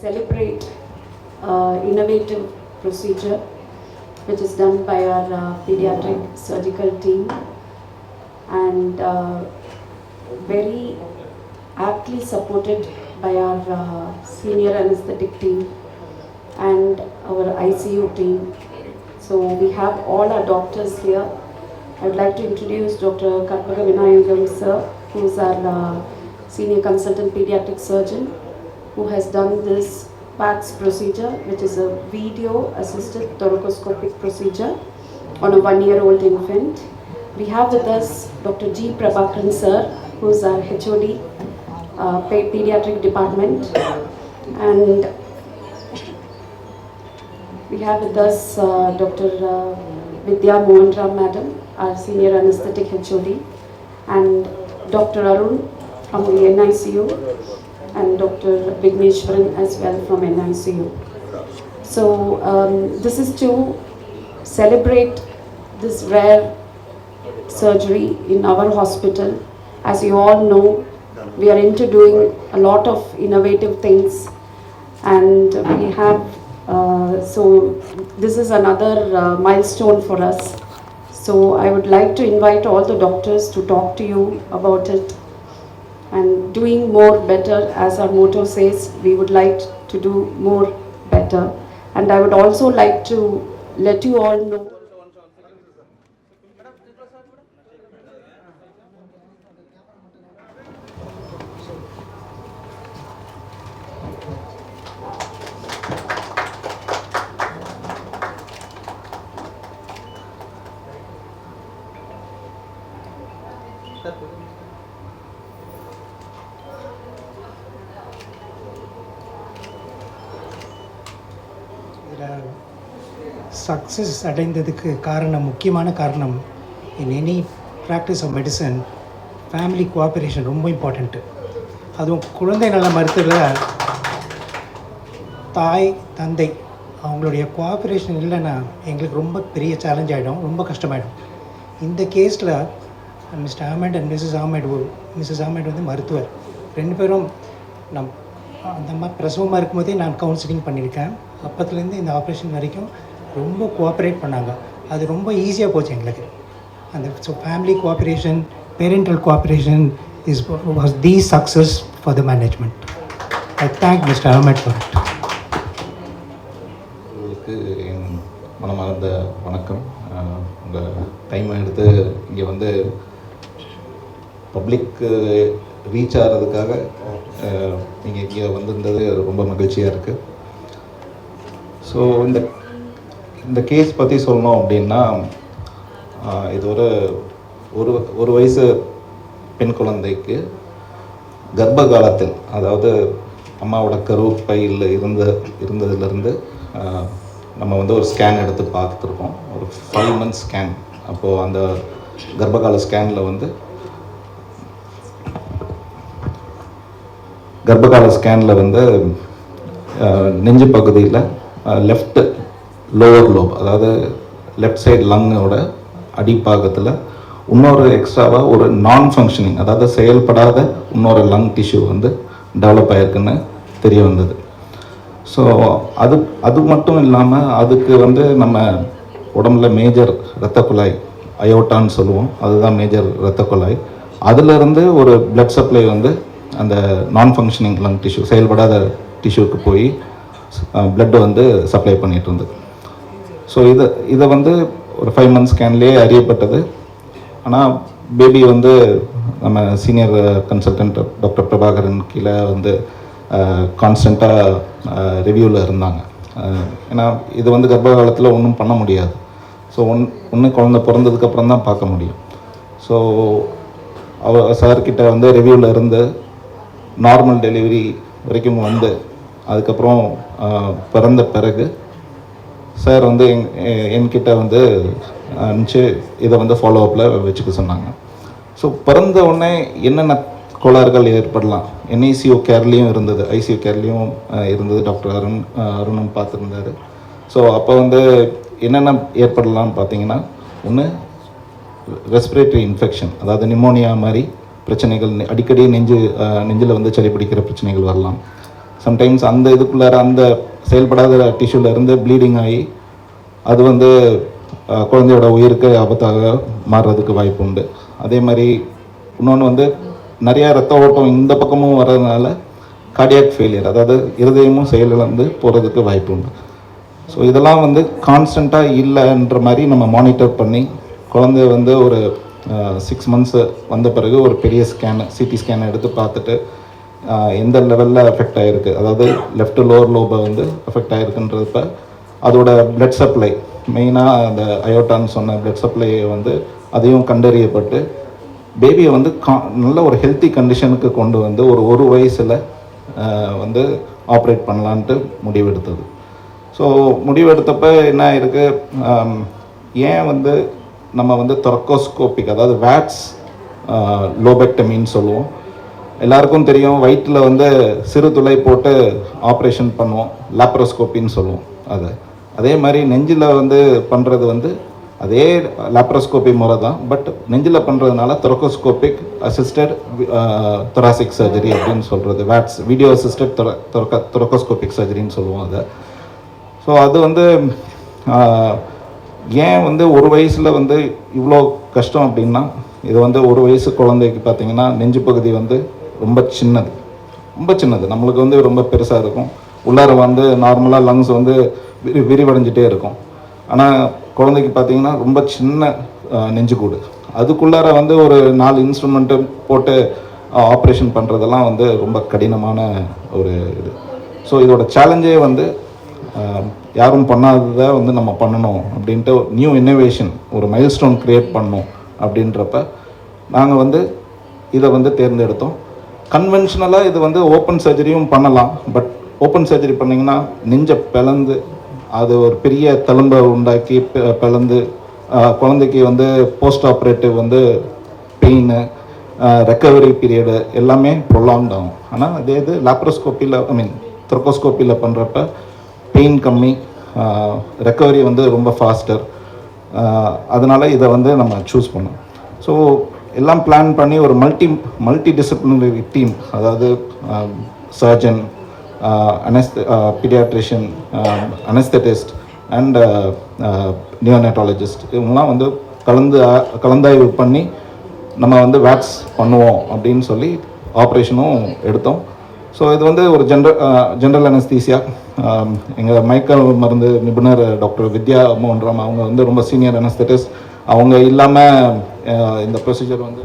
celebrate innovative procedure which is done by our pediatric surgical team, and very aptly supported by our senior anesthetic team and our ICU team. So we have all our doctors here. I would like to introduce Dr. Karpaga Vinayagam sir, who is our senior consultant pediatric surgeon, who has done this PATS procedure, which is a video assisted thoracoscopic procedure on a 1-year-old infant. We have with us Dr. G. Prabhakaran sir, who is our HOD, pediatric department, and we have with us Dr. Vidya Mohanram madam, our senior anesthetic HOD, and Dr. Arun from the NICU, and Dr. Vigneshwaran as well from NICU. So this is to celebrate this rare surgery in our hospital. As you all know, we are into doing a lot of innovative things, and we have so this is another milestone for us. So I would like to invite all the doctors to talk to you about it, and doing more better, as our motto says. We would like to do more better, and I would also like to let you all know success அடைந்ததுக்கு முக்கியமான காரணம் in any practice of medicine family cooperation ரொம்ப important. அதுவும் குழந்தை நல மருத்துவத்தில் தாய் தந்தை அவங்களுடைய கோஆப்ரேஷன் இல்லைன்னா எங்களுக்கு ரொம்ப பெரிய சேலஞ்ச் ஆகிடும், ரொம்ப கஷ்டமாயிடும். இந்த கேஸில் Mr Ahmed and Mrs Ahmed வந்து மருத்துவர், ரெண்டு பேரும் அந்த மாதிரி பிரசவமாக இருக்கும்போதே நான் கவுன்சிலிங் பண்ணியிருக்கேன். அப்பத்துலேருந்து இந்த ஆப்ரேஷன் வரைக்கும் ரொம்ப கோஆப்ரேட் பண்ணாங்க. அது ரொம்ப ஈஸியாக போச்சு எங்களுக்கு. அந்த so family cooperation, parental cooperation was the success for the management. I thank Mr Ahmed for it. உங்களுக்கு என் மனமார்ந்த வணக்கம். உங்கள் டைம் எடுத்து இங்கே வந்து பப்ளிக்கு ரீச் ஆகிறதுக்காக நீங்கள் இங்கே வந்திருந்தது ரொம்ப மகிழ்ச்சியாக இருக்குது. ஸோ இந்த கேஸ் பற்றி சொல்லணும் அப்படின்னா, இது ஒரு வயசு பெண் குழந்தைக்கு கர்ப்ப காலத்தில், அதாவது அம்மாவோட கருப்பையில் இருந்ததுலேருந்து நம்ம வந்து ஒரு ஸ்கேன் எடுத்து பார்த்துருக்கோம், ஒரு 5 months ஸ்கேன். அப்போது அந்த கர்ப்பகால ஸ்கேனில் வந்து நெஞ்சு பகுதியில் லெஃப்ட் லோவர் லோப், அதாவது லெஃப்ட் சைடு லங்கோட அடிப்பாகத்தில் இன்னொரு எக்ஸ்ட்ராவாக ஒரு நான் ஃபங்க்ஷனிங், அதாவது செயல்படாத இன்னொரு லங் டிஷ்யூ வந்து டெவலப் ஆகிருக்குன்னு தெரிய வந்தது. ஸோ அது மட்டும் இல்லாமல் அதுக்கு வந்து நம்ம உடம்புல மேஜர் இரத்த குழாய், அயோட்டான்னு சொல்லுவோம், அதுதான் மேஜர் இரத்த குழாய். அதிலிருந்து ஒரு பிளட் சப்ளை வந்து அந்த நான் ஃபங்க்ஷனிங் லங் டிஷ்யூ, செயல்படாத டிஷ்யூக்கு போய் பிளட்டு வந்து சப்ளை பண்ணிகிட்டு இருந்தது. ஸோ இதை வந்து ஒரு 5 months ஸ்கேன்லேயே அறியப்பட்டது. ஆனால் பேபி வந்து நம்ம சீனியர் கன்சல்டன்ட் டாக்டர் பிரபாகரன் கீழே வந்து கான்ஸ்டண்ட்டாக ரிவ்யூவில் இருந்தாங்க. ஏன்னா இது வந்து கர்ப்ப காலத்தில் ஒன்றும் பண்ண முடியாது. ஸோ ஒன்று குழந்தை பிறந்ததுக்கப்புறம் தான் பார்க்க முடியும். ஸோ சார்கிட்ட வந்து ரிவ்யூவில் இருந்து நார்மல் டெலிவரி வரைக்கும் வந்து அதுக்கப்புறம் பிறந்த பிறகு சார் வந்து என்கிட்ட வந்து அனுப்பிச்சு இதை வந்து ஃபாலோ அப்பில் வச்சுக்க சொன்னாங்க. ஸோ பிறந்த உடனே என்னென்ன கோளாறுகள் ஏற்படலாம், NICU கேர்லேயும் இருந்தது, ICU கேர்லேயும் இருந்தது. டாக்டர் அருணும் பார்த்துருந்தாரு. ஸோ அப்போ வந்து என்னென்ன ஏற்படலாம்னு பார்த்தீங்கன்னா, ஒன்று ரெஸ்பிரேட்டரி இன்ஃபெக்ஷன், அதாவது நிமோனியா மாதிரி பிரச்சனைகள், அடிக்கடி நெஞ்சில் வந்து சளி பிடிக்கிற பிரச்சனைகள் வரலாம். சம்டைம்ஸ் அந்த இதுக்குள்ளார அந்த செயல்படாத டிஷ்யூல இருந்து ப்ளீடிங் ஆகி அது வந்து குழந்தையோட உயிருக்கு ஆபத்தாக மாறுறதுக்கு வாய்ப்பு உண்டு. அதே மாதிரி இன்னொன்று வந்து நிறையா ரத்த ஓட்டம் இந்த பக்கமும் வர்றதுனால கார்டியாக் ஃபெயிலியர், அதாவது இருதயமும் செயலிழந்து போகிறதுக்கு வாய்ப்பு உண்டு. ஸோ இதெல்லாம் வந்து கான்ஸ்டண்ட்டாக இல்லைன்ற மாதிரி நம்ம மானிட்டர் பண்ணி குழந்தை வந்து ஒரு 6 months வந்த பிறகு ஒரு பெரிய சிடி ஸ்கேன் எடுத்து பார்த்துட்டு எந்த லெவலில் அஃபெக்ட் ஆகிருக்கு, அதாவது லெஃப்ட் லோவர் லோபை வந்து அஃபெக்ட் ஆகிருக்குன்றப்ப அதோட பிளட் சப்ளை, மெயினாக அந்த அயோட்டான்னு சொன்ன பிளட் சப்ளையை வந்து அதையும் கண்டறியப்பட்டு பேபியை வந்து நல்ல ஒரு ஹெல்த்தி கண்டிஷனுக்கு கொண்டு வந்து ஒரு வயசில் வந்து ஆப்ரேட் பண்ணலான்ட்டு முடிவெடுத்தது. ஸோ முடிவெடுத்தப்ப என்ன ஆயிருக்கு, ஏன் வந்து நம்ம வந்து தொரக்கோஸ்கோபிக், அதாவது வேட்ஸ் லோபெக்டமின்னு சொல்லுவோம். எல்லாருக்கும் தெரியும், வயிற்றில் வந்து சிறு துளை போட்டு ஆப்ரேஷன் பண்ணுவோம், லாப்ரோஸ்கோப்பின்னு சொல்லுவோம். அதே மாதிரி நெஞ்சில் வந்து பண்ணுறது வந்து அதே லாப்ரோஸ்கோபி முறை தான், பட் நெஞ்சில் பண்ணுறதுனால தொரக்கோஸ்கோபிக் அசிஸ்டட் தொராசிக் சர்ஜரி அப்படின்னு சொல்கிறது, வேட்ஸ் வீடியோ அசிஸ்டட் தொரக்கோஸ்கோபிக் சர்ஜரின்னு சொல்லுவோம் அதை. ஸோ அது வந்து ஏன் வந்து ஒரு வயசில் வந்து இவ்வளோ கஷ்டம் அப்படின்னா, இது வந்து ஒரு வயசு குழந்தைக்கு பார்த்திங்கன்னா நெஞ்சு பகுதி வந்து ரொம்ப சின்னது, நம்மளுக்கு வந்து ரொம்ப பெருசாக இருக்கும். உள்ளார வந்து நார்மலாக லங்ஸ் வந்து விரிவடைஞ்சிட்டே இருக்கும். ஆனால் குழந்தைக்கு பார்த்திங்கன்னா ரொம்ப சின்ன நெஞ்சுக்கூடு, அதுக்குள்ளார வந்து ஒரு 4 இன்ஸ்ட்ருமெண்ட்டு போட்டு ஆப்ரேஷன் பண்ணுறதெல்லாம் வந்து ரொம்ப கடினமான ஒரு இது. ஸோ இதோட சேலஞ்சே வந்து யாரும் பண்ணாததை வந்து நம்ம பண்ணணும் அப்படின்ட்டு நியூ இன்னோவேஷன், ஒரு மைல்ஸ்டோன் க்ரியேட் பண்ணணும் அப்படின்றப்ப நாங்கள் வந்து இதை வந்து தேர்ந்தெடுத்தோம். கன்வென்ஷனலாக இது வந்து ஓப்பன் சர்ஜரியும் பண்ணலாம், பட் ஓப்பன் சர்ஜரி பண்ணிங்கன்னா நெஞ்சை பிளந்து அது ஒரு பெரிய தழும்பை உண்டாக்கி பிளந்து குழந்தைக்கு வந்து போஸ்ட் ஆப்ரேட்டிவ் வந்து பெயின், ரெக்கவரி பீரியடு எல்லாமே ப்ரொலாங்ட் ஆகும். ஆனால் அதே இது லாப்ரோஸ்கோப்பியில் தொரக்கோஸ்கோப்பியில் பண்ணுறப்ப பெயின் கம்மி, ரெக்கவரி வந்து ரொம்ப ஃபாஸ்டர். அதனால் இதை வந்து நம்ம சூஸ் பண்ணோம். ஸோ எல்லாம் பிளான் பண்ணி ஒரு மல்டி டிசிப்ளினரி டீம், அதாவது சர்ஜன், பீடியாட்ரிஷியன், அனஸ்தெட்டிஸ்ட் அண்ட் நியோனட்டாலஜிஸ்ட், இவங்கெல்லாம் வந்து கலந்தாய்வு பண்ணி நம்ம வந்து வேக்ஸ் பண்ணுவோம் அப்படின்னு சொல்லி ஆப்ரேஷனும் எடுத்தோம். ஸோ இது வந்து ஒரு ஜென்ரல் அனஸ்தீசியா, எங்கள் மயக்க மருந்து நிபுணர் டாக்டர் வித்யா மோகன்ராம், அவங்க வந்து ரொம்ப சீனியர் அனஸ்தெட்டிஸ்ட். அவங்க இல்லாமல் இந்த ப்ரொசீஜர் வந்து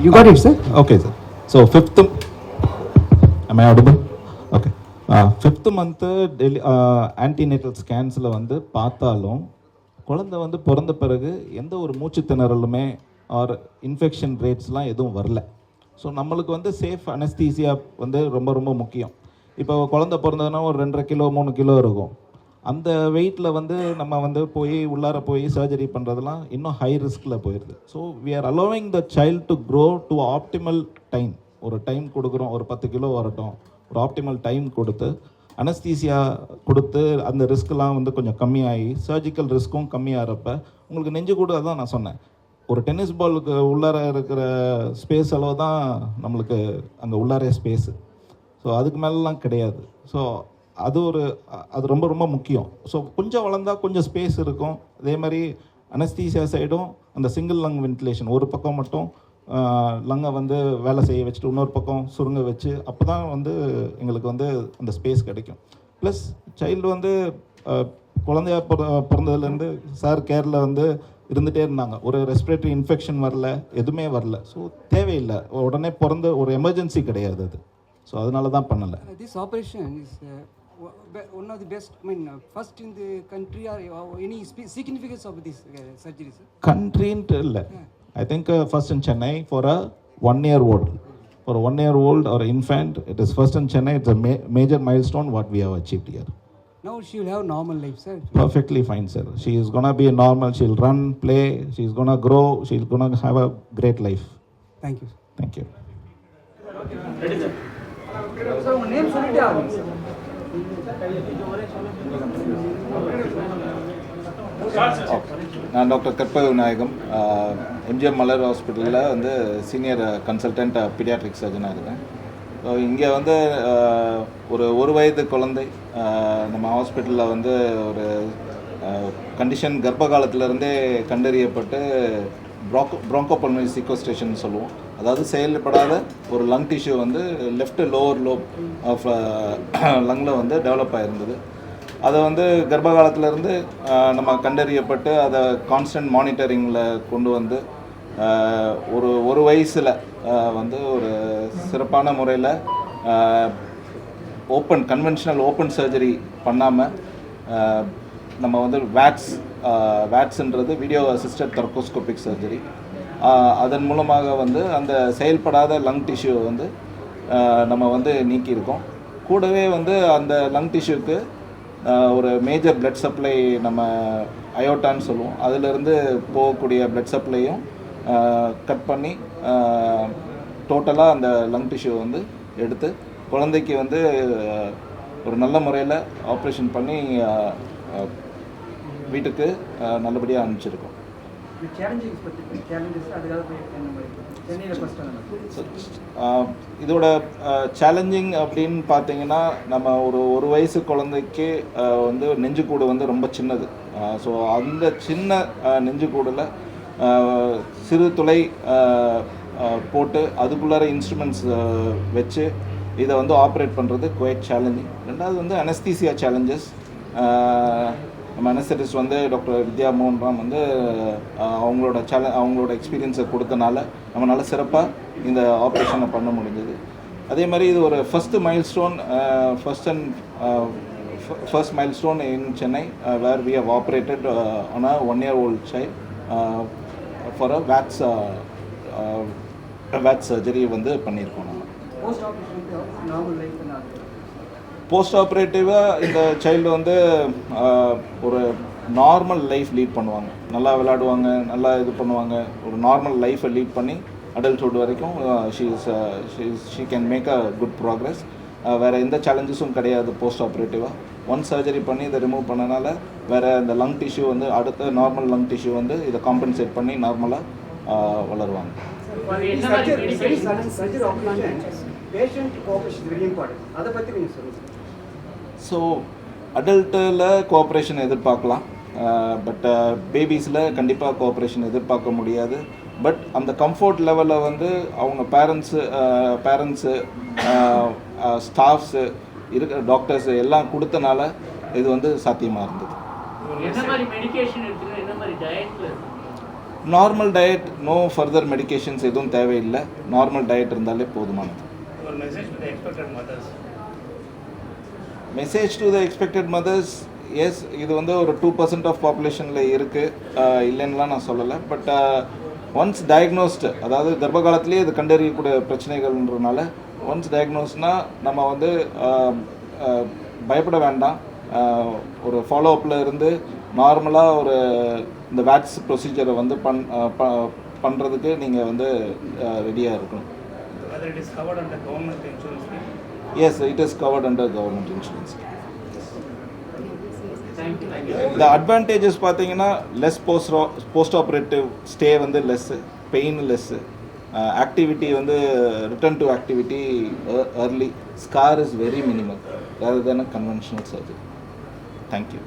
You got it, sir? Okay, sir. So 5th, am I audible? Okay. 5th month antenatal ஸ்கேன்ஸில் வந்து பார்த்தாலும் குழந்தை வந்து பிறந்த பிறகு எந்த ஒரு மூச்சு திணறலுமே ஆர் இன்ஃபெக்ஷன் ரேட்ஸ்லாம் எதுவும் வரல. ஸோ நம்மளுக்கு வந்து சேஃப் அனஸ்தீசியா வந்து ரொம்ப ரொம்ப முக்கியம். இப்போ குழந்தை பிறந்ததுன்னா ஒரு 2.5 கிலோ 3 கிலோ இருக்கும். அந்த வெயிட்டில் வந்து நம்ம வந்து உள்ளார போய் சர்ஜரி பண்ணுறதுலாம் இன்னும் ஹை ரிஸ்கில் போயிடுது. So we are allowing the child to grow to optimal time. ஒரு டைம் கொடுக்குறோம், ஒரு 10 கிலோ வரட்டும், ஒரு ஆப்டிமல் டைம் கொடுத்து அனஸ்தீசியா கொடுத்து அந்த ரிஸ்க்கெலாம் வந்து கொஞ்சம் கம்மியாகி சர்ஜிக்கல் ரிஸ்க்கும் கம்மியாகிறப்ப உங்களுக்கு நெஞ்சு கூட தான் நான் சொன்னேன், ஒரு டென்னிஸ் பாலுக்கு உள்ளார இருக்கிற ஸ்பேஸ் அளவு தான் நம்மளுக்கு அங்கே உள்ளாரே ஸ்பேஸு. ஸோ அதுக்கு மேலெலாம் கிடையாது. ஸோ அது ரொம்ப ரொம்ப முக்கியம். ஸோ கொஞ்சம் வளர்ந்தால் கொஞ்சம் ஸ்பேஸ் இருக்கும். அதே மாதிரி அனஸ்தீசியா சைடும் அந்த சிங்கிள் லங் வென்டிலேஷன், ஒரு பக்கம் மட்டும் லங்கை வந்து வேலை செய்ய வச்சுட்டு இன்னொரு பக்கம் சுருங்க வச்சு, அப்போ தான் வந்து எங்களுக்கு வந்து அந்த ஸ்பேஸ் கிடைக்கும். ப்ளஸ் சைல்டு வந்து குழந்தையா பிறந்ததுலேருந்து சார் கேரில் வந்து இருந்துகிட்டே இருந்தாங்க. ஒரு ரெஸ்பிரேட்டரி இன்ஃபெக்ஷன் வரல, எதுவுமே வரல. ஸோ தேவையில்லை, உடனே பிறந்த ஒரு எமர்ஜென்சி கிடையாது அது. ஸோ அதனால தான் பண்ணலை. This operation is one of the best, first in the country, or any significance of this surgery, sir? Country-ன்ட்டு இல்லை, I think first in Chennai for a 1-year-old. For a 1-year-old or infant, it is first in Chennai. It's a major milestone what we have achieved here. Now she will have normal life, sir? Perfectly fine, sir. She is going to be normal. She will run, play. She is going to grow. She is going to have a great life. Thank you. Thank you. Ready, sir? Sir, உங்க name சொல்லிட்டே ஆகுங்க. நான் doctor கற்பக Vinayagam, MGM மலர் ஹாஸ்பிட்டலில் வந்து senior consultant paediatric சர்ஜனாக இருக்கேன். So இங்கே வந்து ஒரு வயது குழந்தை நம்ம ஹாஸ்பிட்டலில் வந்து ஒரு கண்டிஷன் கர்ப்ப காலத்திலேருந்தே கண்டறியப்பட்டு ப்ராங்கோபல்மனரி சீக்வஸ்ட்ரேஷன் சொல்லுவோம். அதாவது செயல்படாத ஒரு லங் டிஷ்யூ வந்து லெஃப்ட் லோவர் லோப் ஆஃப் லங்கில் வந்து டெவலப் ஆகிருந்தது. அதை வந்து கர்ப்ப காலத்திலேருந்து நம்ம கண்டறியப்பட்டு அதை கான்ஸ்டன்ட் மானிட்டரிங்கில் கொண்டு வந்து ஒரு வயசில் வந்து ஒரு சிறப்பான முறையில் கன்வென்ஷனல் ஓப்பன் சர்ஜரி பண்ணாமல் நம்ம வந்து வேட்ஸ்ன்றது வீடியோ அசிஸ்டட் தொரக்கோஸ்கோபிக் சர்ஜரி, அதன் மூலமாக வந்து அந்த செயல்படாத லங் டிஷ்யூவை வந்து நம்ம வந்து நீக்கியிருக்கோம். கூடவே வந்து அந்த லங் டிஷ்யூக்கு ஒரு மேஜர் பிளட் சப்ளை நம்ம அயோட்டான்னு சொல்லுவோம், அதிலிருந்து போகக்கூடிய பிளட் சப்ளையும் கட் பண்ணி டோட்டலாக அந்த லங் டிஷ்யூ வந்து எடுத்து குழந்தைக்கு வந்து ஒரு நல்ல முறையில் ஆப்ரேஷன் பண்ணி வீட்டுக்கு நல்லபடியாக அனுப்பிச்சிருக்கோம். இதோட சேலஞ்சிங் அப்படின்னு பார்த்தீங்கன்னா, நம்ம ஒரு வயசு குழந்தைக்கு வந்து நெஞ்சுக்கூடு வந்து ரொம்ப சின்னது. ஸோ அந்த சின்ன நெஞ்சுக்கூடில் சிறு துளை போட்டு அதுக்குள்ளார இன்ஸ்ட்ருமெண்ட்ஸ் வச்சு இதை வந்து ஆப்ரேட் பண்ணுறது குவைட் சேலஞ்சிங். ரெண்டாவது வந்து அனஸ்தீசியா சேலஞ்சஸ். நம்ம அனஸ்தட்டிஸ்ட் வந்து டாக்டர் வித்யா மோகன் ராம் வந்து அவங்களோட எக்ஸ்பீரியன்ஸை கொடுத்தனால நம்மளால் சிறப்பாக இந்த ஆப்ரேஷனை பண்ண முடிஞ்சது. அதே மாதிரி இது ஒரு first milestone in Chennai where we have operated on a 1-year-old child for a VATS surgery வந்து பண்ணியிருக்கோம். நம்ம போஸ்ட் ஆப்ரேட்டிவாக இந்த சைல்டு வந்து ஒரு நார்மல் லைஃப் லீட் பண்ணுவாங்க, நல்லா விளையாடுவாங்க, நல்லா இது பண்ணுவாங்க, ஒரு நார்மல் லைஃப்பை லீட் பண்ணி அடல்ட்ஹுட் வரைக்கும் she can make a good progress. வேறு எந்த சேலஞ்சஸும் கிடையாது போஸ்ட் ஆப்ரேட்டிவாக. ஒன் சர்ஜரி பண்ணி இதை ரிமூவ் பண்ணனால வேறு இந்த லங் டிஷ்யூ வந்து அடுத்த நார்மல் லங் டிஷ்யூ வந்து இதை காம்பன்சேட் பண்ணி நார்மலாக வளருவாங்க. ஸோ அடல்ட்டில் கோஆப்ரேஷன் எதிர்பார்க்கலாம், பட் பேபிஸில் கண்டிப்பாக கோஆப்ரேஷன் எதிர்பார்க்க முடியாது. பட் அந்த கம்ஃபர்ட் லெவலில் வந்து அவங்க பேரண்ட்ஸு ஸ்டாஃப்ஸு இருக்கிற டாக்டர்ஸ் எல்லாம் கொடுத்தனால இது வந்து சாத்தியமாக இருந்தது. Normal diet, no further medications எதுவும் தேவையில்லை. நார்மல் டயட் இருந்தாலே போதுமானது. Message to the expected mothers, yes, இது வந்து ஒரு 2% ஆஃப் பாப்புலேஷனில் இருக்குது, இல்லைன்னுலாம் நான் சொல்லலை. பட் ஒன்ஸ் டயக்னோஸ்டு, அதாவது கர்ப்ப காலத்திலே இது கண்டறியக்கூடிய பிரச்சனைகள்ன்றனால ஒன்ஸ் டயக்னோஸ்னால் நம்ம வந்து பயப்பட வேண்டாம். ஒரு ஃபாலோஅப்பில் இருந்து நார்மலாக ஒரு இந்த வேட்ஸ் ப்ரொசீஜரை வந்து பண்ணுறதுக்கு நீங்கள் வந்து ரெடியாக இருக்கணும். Yes, it is covered under government insurance. The advantages பார்த்தீங்கன்னா லெஸ் போஸ்ட் ஆப்ரேட்டிவ் ஸ்டே வந்து லெஸ்ஸு, பெயின் லெஸ்ஸு, ஆக்டிவிட்டி வந்து return to activity early, scar is very minimal rather than a conventional surgery. Thank you.